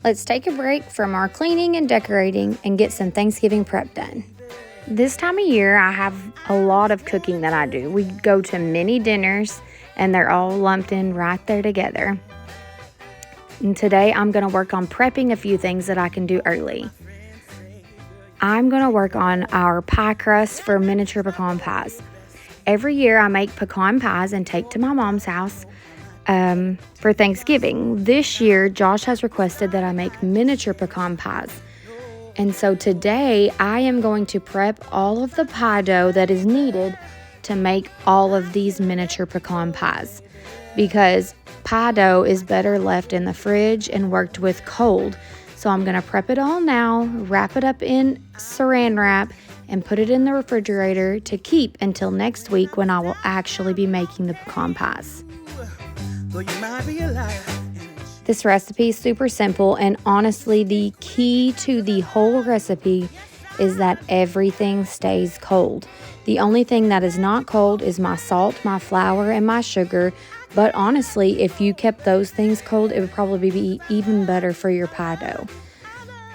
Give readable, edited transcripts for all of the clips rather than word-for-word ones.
Let's take a break from our cleaning and decorating and get some Thanksgiving prep done. This time of year, I have a lot of cooking that I do. We go to many dinners, and they're all lumped in right there together. And today, I'm going to work on prepping a few things that I can do early. I'm going to work on our pie crust for miniature pecan pies. Every year, I make pecan pies and take to my mom's house for Thanksgiving. This year, Josh has requested that I make miniature pecan pies. And so today, I am going to prep all of the pie dough that is needed to make all of these miniature pecan pies, because pie dough is better left in the fridge and worked with cold. So I'm going to prep it all now, wrap it up in saran wrap, and put it in the refrigerator to keep until next week when I will actually be making the pecan pies. This recipe is super simple, and honestly, the key to the whole recipe is that everything stays cold. The only thing that is not cold is my salt, my flour, and my sugar. But honestly, if you kept those things cold, it would probably be even better for your pie dough.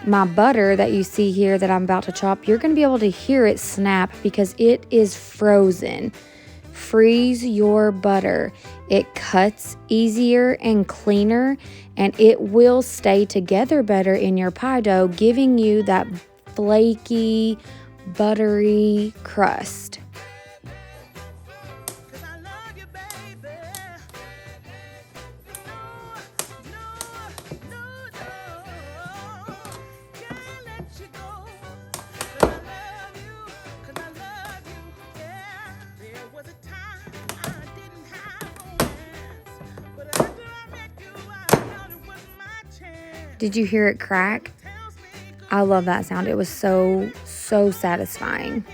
My butter that you see here that I'm about to chop, you're going to be able to hear it snap because it is frozen. Freeze your butter. It cuts easier and cleaner, and it will stay together better in your pie dough, giving you that flaky, buttery crust. Did you hear it crack? I love that sound. It was so satisfying.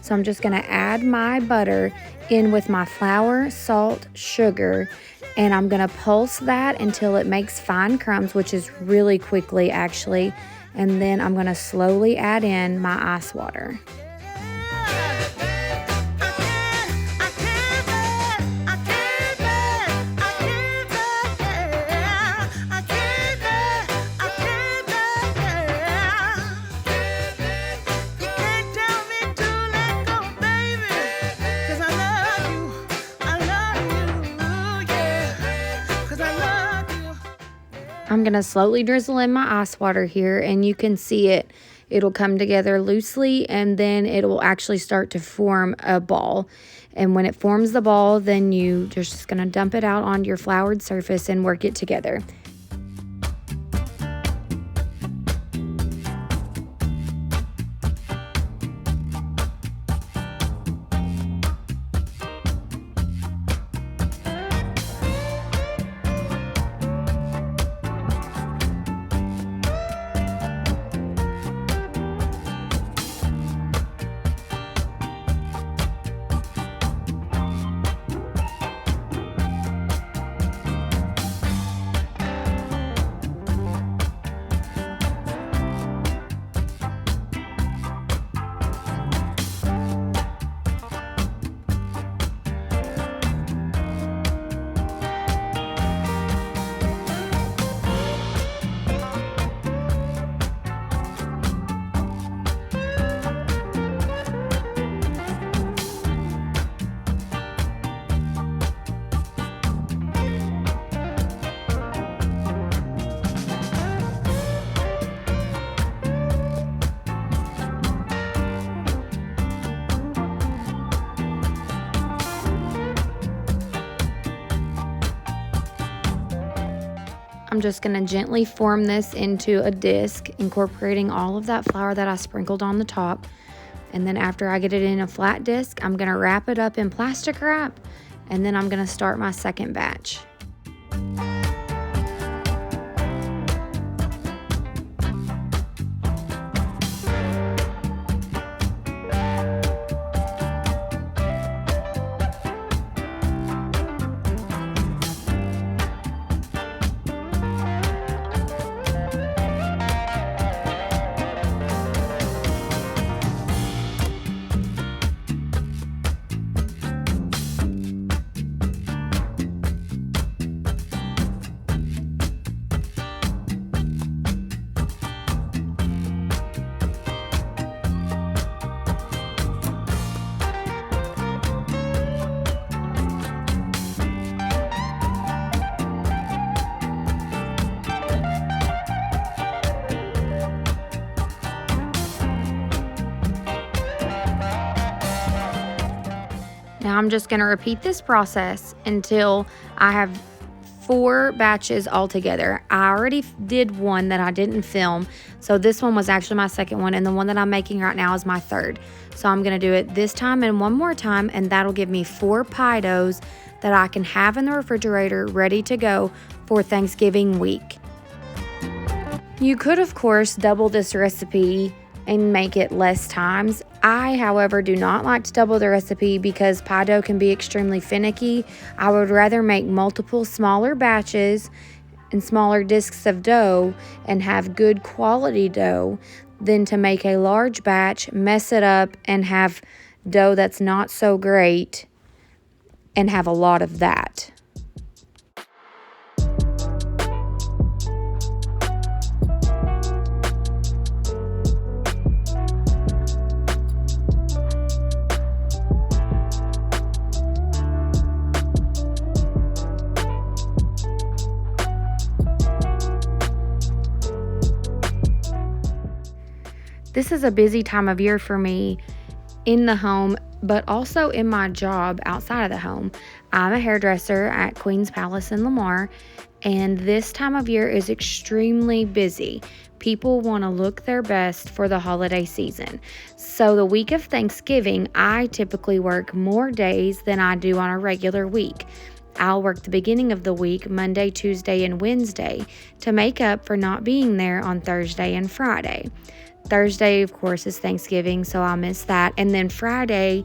So I'm just going to add my butter in with my flour, salt, sugar, and I'm going to pulse that until it makes fine crumbs, which is really quickly actually. And then I'm going to slowly add in my ice water. I'm going to slowly drizzle in my ice water here, and you can see it. It'll come together loosely, and then it will actually start to form a ball. And when it forms the ball, then you're just going to dump it out on your floured surface and work it together. I'm just going to gently form this into a disc, incorporating all of that flour that I sprinkled on the top. And then after I get it in a flat disc, I'm going to wrap it up in plastic wrap, and then I'm going to start my second batch. I'm just going to repeat this process until I have 4 batches altogether. I already did one that I didn't film, so this one was actually my second one, and the one that I'm making right now is my third. So I'm going to do it this time and one more time, and that'll give me 4 pie doughs that I can have in the refrigerator ready to go for Thanksgiving week. You could, of course, double this recipe and make it less times. I, however, do not like to double the recipe because pie dough can be extremely finicky. I would rather make multiple smaller batches and smaller discs of dough and have good quality dough than to make a large batch, mess it up, and have dough that's not so great and have a lot of that. This is a busy time of year for me in the home, but also in my job outside of the home. I'm a hairdresser at Queen's Palace in Lamar, and this time of year is extremely busy. People want to look their best for the holiday season. So the week of Thanksgiving, I typically work more days than I do on a regular week. I'll work the beginning of the week, Monday, Tuesday, and Wednesday, to make up for not being there on Thursday and Friday. Thursday, of course, is Thanksgiving, so I'll miss that. And then Friday,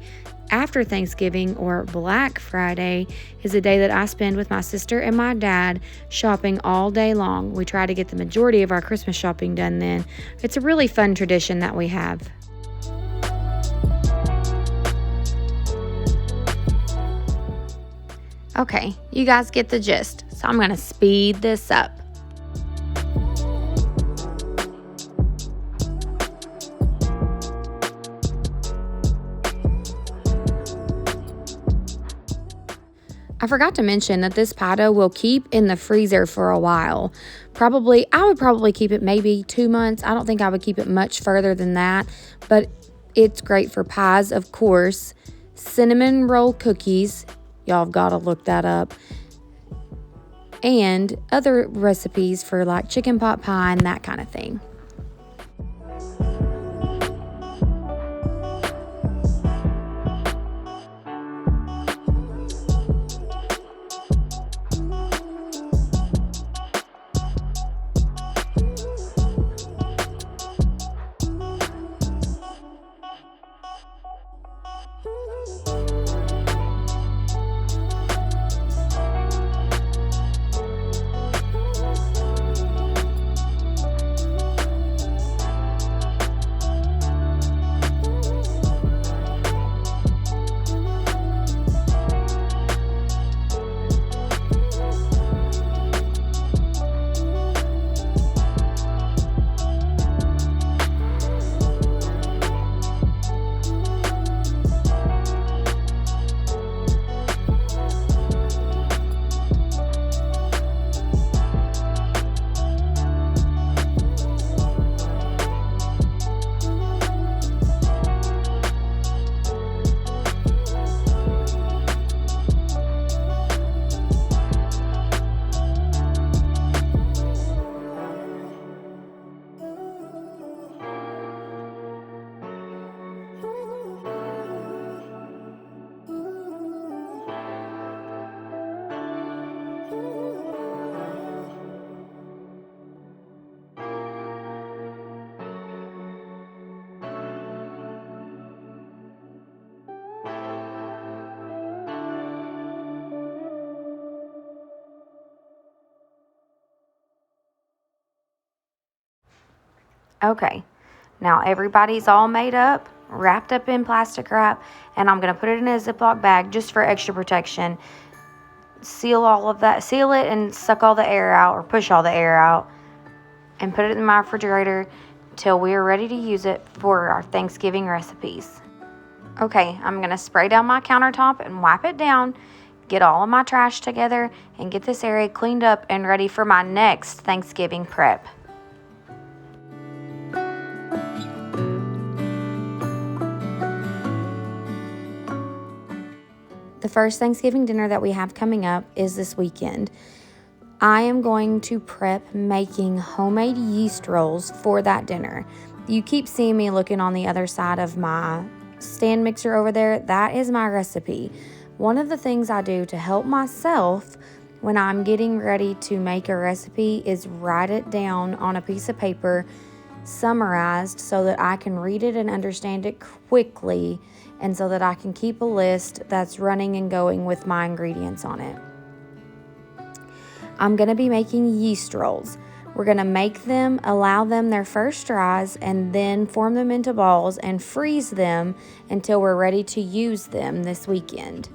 after Thanksgiving, or Black Friday, is a day that I spend with my sister and my dad shopping all day long. We try to get the majority of our Christmas shopping done then. It's a really fun tradition that we have. Okay, you guys get the gist, so I'm going to speed this up. I forgot to mention that this pie dough will keep in the freezer for a while. I would probably keep it maybe 2 months. I don't think I would keep it much further than that, but it's great for pies, of course. Cinnamon roll cookies, y'all have got to look that up, and other recipes for like chicken pot pie and that kind of thing. Okay, now everybody's all made up, wrapped up in plastic wrap, and I'm going to put it in a Ziploc bag just for extra protection. Seal all of that, seal it and suck all the air out, or push all the air out, and put it in my refrigerator till we are ready to use it for our Thanksgiving recipes. Okay, I'm going to spray down my countertop and wipe it down, get all of my trash together, and get this area cleaned up and ready for my next Thanksgiving prep. first Thanksgiving dinner that we have coming up is this weekend. I am going to prep making homemade yeast rolls for that dinner. You keep seeing me looking on the other side of my stand mixer over there. That is my recipe. One of the things I do to help myself when I'm getting ready to make a recipe is write it down on a piece of paper, summarized, so that I can read it and understand it quickly, and so that I can keep a list that's running and going with my ingredients on it. I'm going to be making yeast rolls. We're going to make them, allow them their first rise, and then form them into balls and freeze them until we're ready to use them this weekend.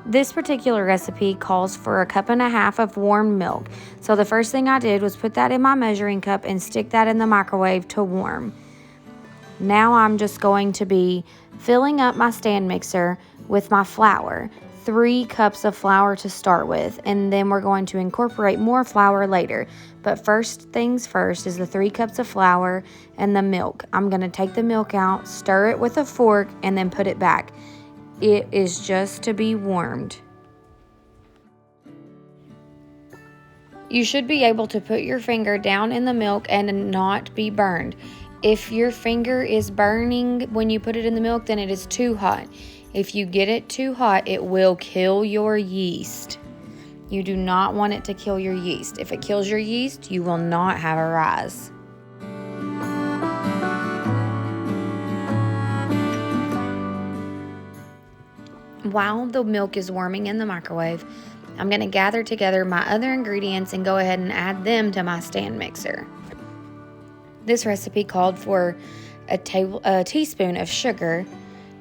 This particular recipe calls for 1.5 cups of warm milk. So the first thing I did was put that in my measuring cup and stick that in the microwave to warm. Now I'm just going to be filling up my stand mixer with my flour. 3 cups of flour to start with, and then we're going to incorporate more flour later. But first things first is the 3 cups of flour and the milk. I'm going to take the milk out, stir it with a fork, and then put it back. It is just to be warmed. You should be able to put your finger down in the milk and not be burned. If your finger is burning when you put it in the milk, then it is too hot. If you get it too hot, it will kill your yeast. You do not want it to kill your yeast. If it kills your yeast, you will not have a rise. While the milk is warming in the microwave, I'm going to gather together my other ingredients and go ahead and add them to my stand mixer. This recipe called for a teaspoon of sugar,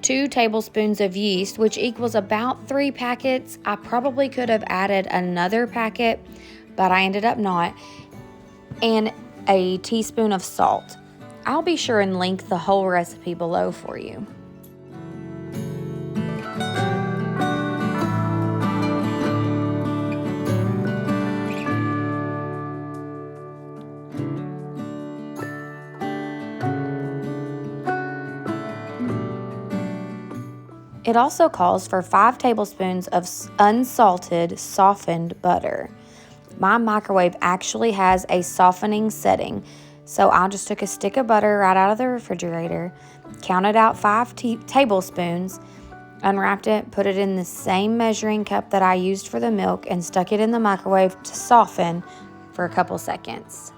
2 tablespoons of yeast, which equals about 3 packets. I probably could have added another packet, but I ended up not, and a teaspoon of salt. I'll be sure and link the whole recipe below for you. It also calls for 5 tablespoons of unsalted, softened butter. My microwave actually has a softening setting, so I just took a stick of butter right out of the refrigerator, counted out 5 tablespoons, unwrapped it, put it in the same measuring cup that I used for the milk, and stuck it in the microwave to soften for a couple seconds.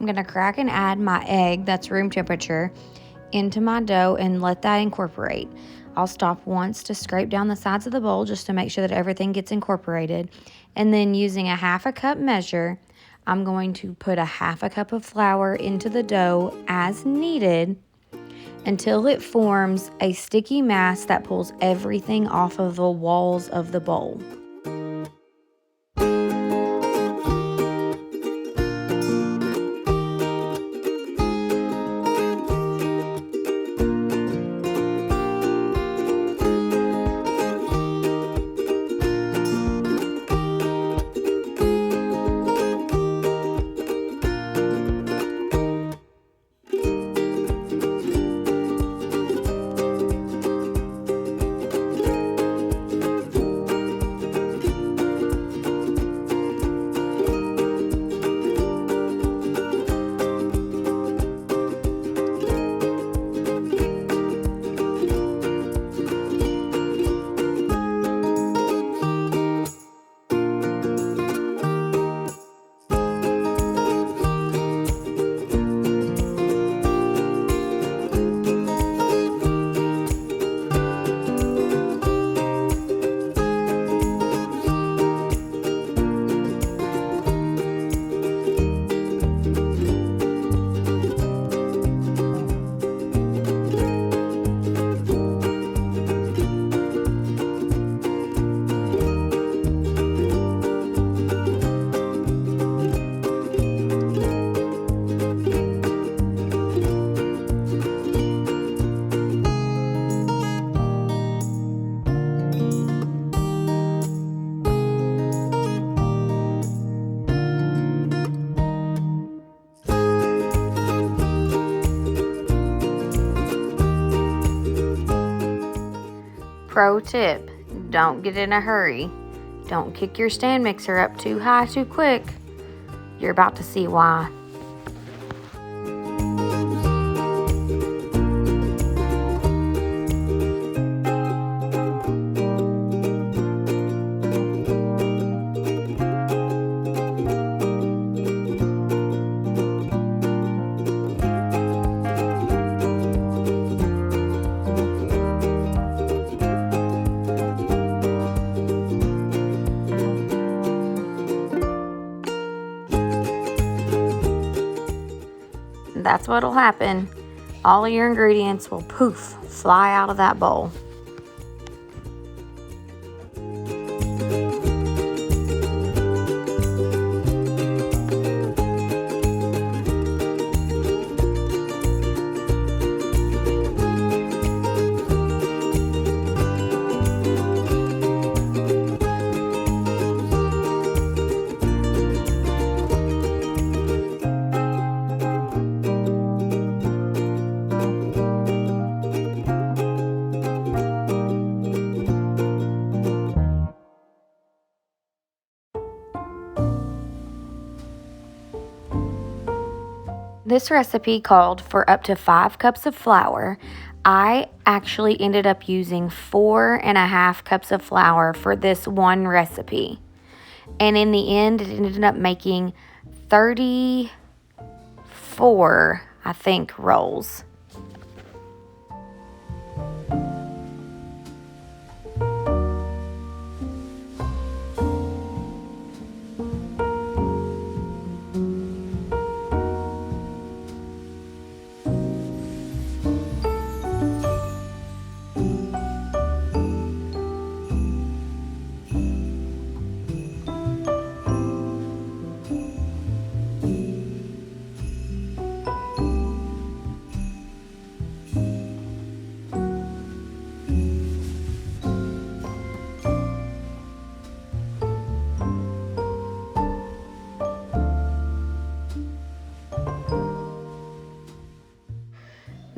I'm going to crack and add my egg, that's room temperature, into my dough and let that incorporate. I'll stop once to scrape down the sides of the bowl just to make sure that everything gets incorporated. And then using a 1/2 cup measure, I'm going to put a 1/2 cup of flour into the dough as needed until it forms a sticky mass that pulls everything off of the walls of the bowl. Pro tip, don't get in a hurry. Don't kick your stand mixer up too high too quick. You're about to see why. That's what'll happen. All of your ingredients will poof, fly out of that bowl. This recipe called for up to 5 cups of flour. I actually ended up using 4.5 cups of flour for this one recipe. And in the end, it ended up making 34, I think, rolls.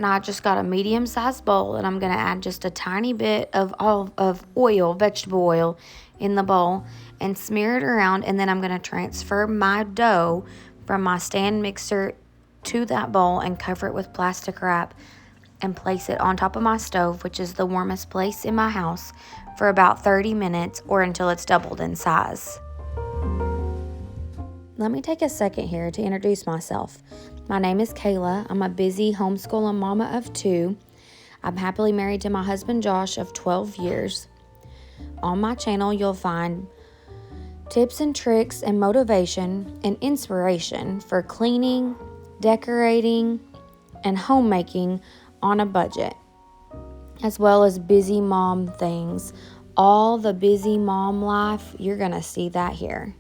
Now I just got a medium-sized bowl, and I'm going to add just a tiny bit of oil, vegetable oil, in the bowl and smear it around, and then I'm going to transfer my dough from my stand mixer to that bowl and cover it with plastic wrap and place it on top of my stove, which is the warmest place in my house, for about 30 minutes or until it's doubled in size. Let me take a second here to introduce myself. My name is Kayla. I'm a busy homeschooling mama of 2. I'm happily married to my husband Josh of 12 years. On my channel, you'll find tips and tricks and motivation and inspiration for cleaning, decorating, and homemaking on a budget, as well as busy mom things. All the busy mom life, you're going to see that here.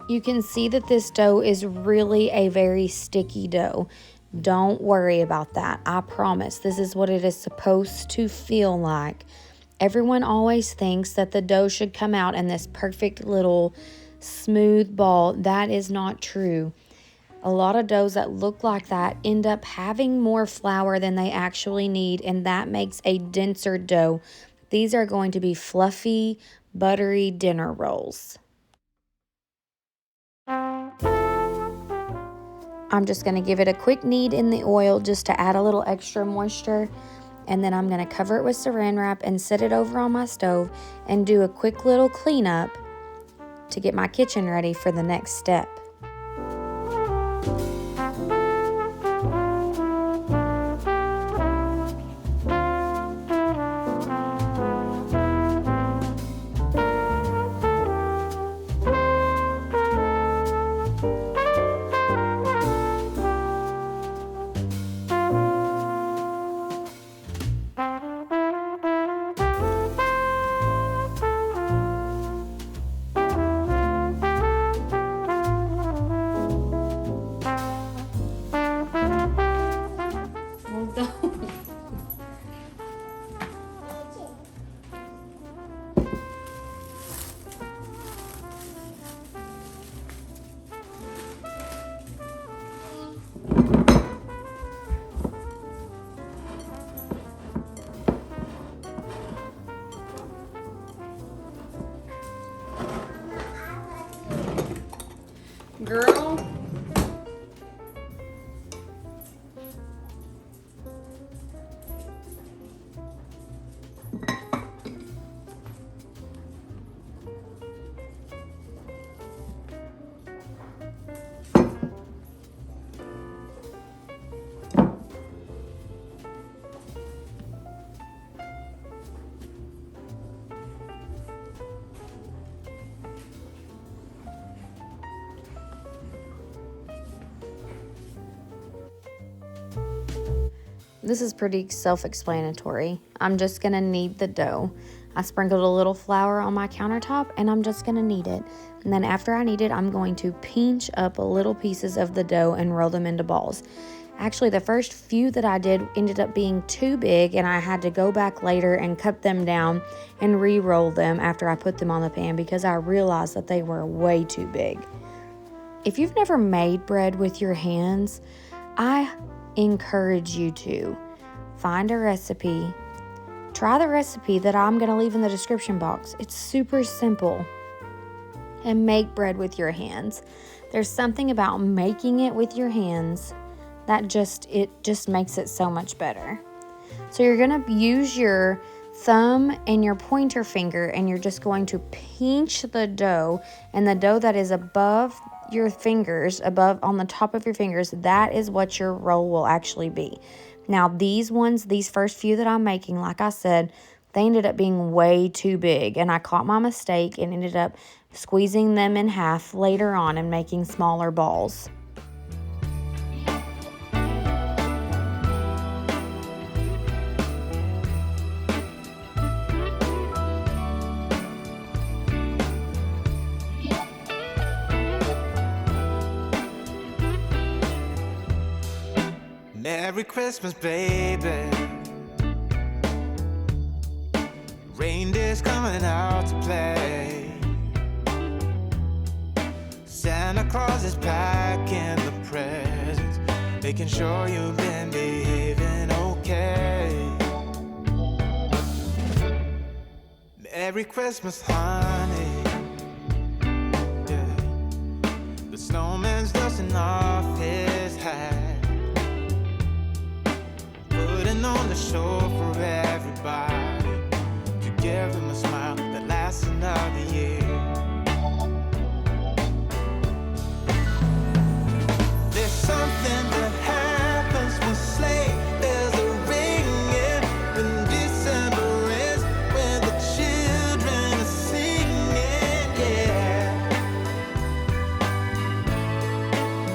You can see that this dough is really a very sticky dough. Don't worry about that. I promise this is what it is supposed to feel like. Everyone always thinks that the dough should come out in this perfect little smooth ball. That is not true. A lot of doughs that look like that end up having more flour than they actually need, and that makes a denser dough. These are going to be fluffy, buttery dinner rolls. I'm just going to give it a quick knead in the oil just to add a little extra moisture. And then I'm going to cover it with saran wrap and set it over on my stove and do a quick little cleanup to get my kitchen ready for the next step. Girl. This is pretty self-explanatory. I'm just going to knead the dough. I sprinkled a little flour on my countertop and I'm just going to knead it. And then after I knead it, I'm going to pinch up little pieces of the dough and roll them into balls. Actually, the first few that I did ended up being too big and I had to go back later and cut them down and re-roll them after I put them on the pan because I realized that they were way too big. If you've never made bread with your hands, I encourage you to find a recipe. Try the recipe that I'm going to leave in the description box. It's super simple. And make bread with your hands. There's something about making it with your hands that just makes it so much better. So you're going to use your thumb and your pointer finger and you're just going to pinch the dough, and the dough that is above your fingers, above on the top of your fingers, that is what your roll will actually be. Now these first few that I'm making, like I said, they ended up being way too big and I caught my mistake and ended up squeezing them in half later on and making smaller balls. Merry Christmas, baby. Reindeer's coming out to play. Santa Claus is packing the presents, making sure you've been behaving okay. Merry Christmas, honey. Yeah. The snowman's dusting off his hat. putting on the show for everybody to give them a smile that lasts another year. There's something that happens when sleigh bells are ringing, when December ends, when the children are singing, yeah.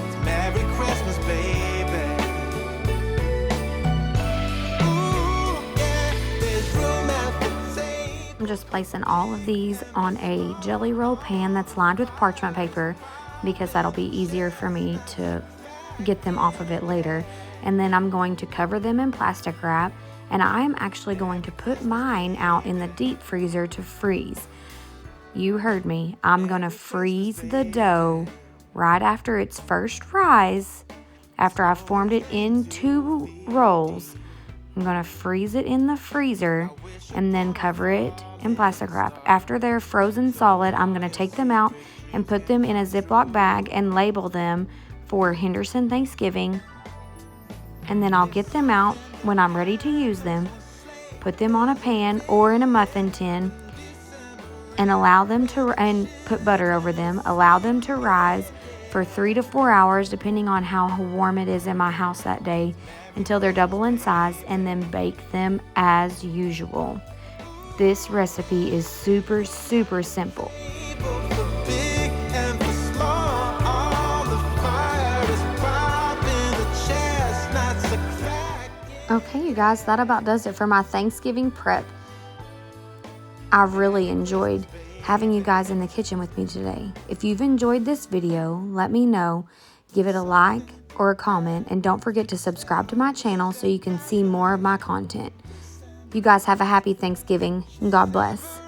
It's Merry Christmas, baby. Ooh, yeah, there's room at the table. I'm just placing all of these on a jelly roll pan that's lined with parchment paper because that'll be easier for me to get them off of it later. And then I'm going to cover them in plastic wrap, and I'm actually going to put mine out in the deep freezer to freeze. You heard me. I'm going to freeze the dough right after its first rise. After I've formed it into rolls, I'm going to freeze it in the freezer and then cover it in plastic wrap. After they're frozen solid, I'm going to take them out and put them in a Ziploc bag and label them for Henderson Thanksgiving. And then I'll get them out when I'm ready to use them, put them on a pan or in a muffin tin, and and put butter over them. Allow them to rise for 3 to 4 hours, depending on how warm it is in my house that day, until they're double in size, and then bake them as usual. This recipe is super, super simple. For big and for small, all the fire is popping, the chestnuts are cracking. Okay, you guys, that about does it for my Thanksgiving prep. I really enjoyed having you guys in the kitchen with me today. If you've enjoyed this video, let me know. Give it a like or a comment, and don't forget to subscribe to my channel so you can see more of my content. You guys have a happy Thanksgiving, and God bless.